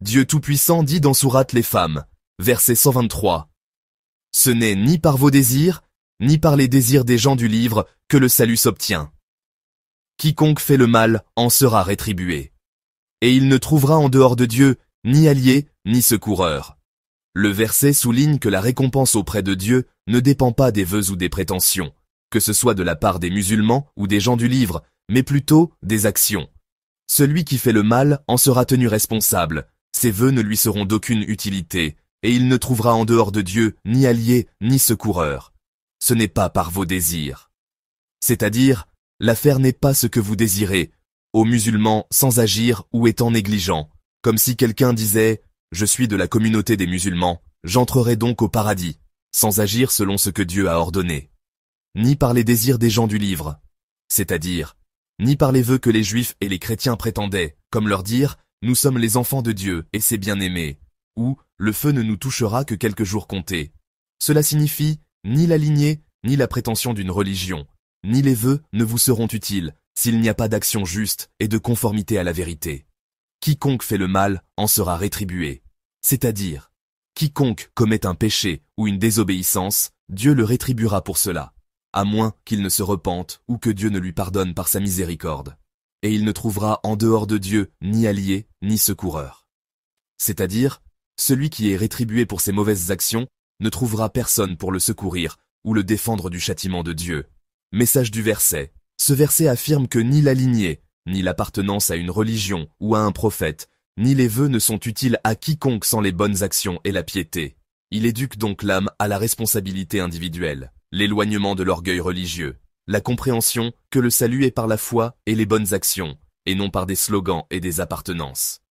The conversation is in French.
Dieu Tout-Puissant dit dans Sourate les femmes, verset 123. Ce n'est ni par vos désirs, ni par les désirs des gens du livre que le salut s'obtient. Quiconque fait le mal en sera rétribué. Et il ne trouvera en dehors de Dieu ni allié, ni secoureur. Le verset souligne que la récompense auprès de Dieu ne dépend pas des vœux ou des prétentions, que ce soit de la part des musulmans ou des gens du livre, mais plutôt des actions. Celui qui fait le mal en sera tenu responsable, ses vœux ne lui seront d'aucune utilité, et il ne trouvera en dehors de Dieu ni allié, ni secoureur. Ce n'est pas par vos désirs. C'est-à-dire, l'affaire n'est pas ce que vous désirez, aux musulmans sans agir ou étant négligent, comme si quelqu'un disait « Je suis de la communauté des musulmans, j'entrerai donc au paradis », sans agir selon ce que Dieu a ordonné. Ni par les désirs des gens du livre, c'est-à-dire, ni par les vœux que les juifs et les chrétiens prétendaient, comme leur dire « Nous sommes les enfants de Dieu et ses bien-aimés », ou « Le feu ne nous touchera que quelques jours comptés ». Cela signifie ni la lignée, ni la prétention d'une religion, ni les vœux ne vous seront utiles s'il n'y a pas d'action juste et de conformité à la vérité. Quiconque fait le mal en sera rétribué. C'est-à-dire, quiconque commet un péché ou une désobéissance, Dieu le rétribuera pour cela, à moins qu'il ne se repente ou que Dieu ne lui pardonne par sa miséricorde. Et il ne trouvera en dehors de Dieu ni allié, ni secoureur. C'est-à-dire, celui qui est rétribué pour ses mauvaises actions ne trouvera personne pour le secourir ou le défendre du châtiment de Dieu. Message du verset. Ce verset affirme que ni la lignée, ni l'appartenance à une religion ou à un prophète, ni les vœux ne sont utiles à quiconque sans les bonnes actions et la piété. Il éduque donc l'âme à la responsabilité individuelle, l'éloignement de l'orgueil religieux, la compréhension que le salut est par la foi et les bonnes actions, et non par des slogans et des appartenances.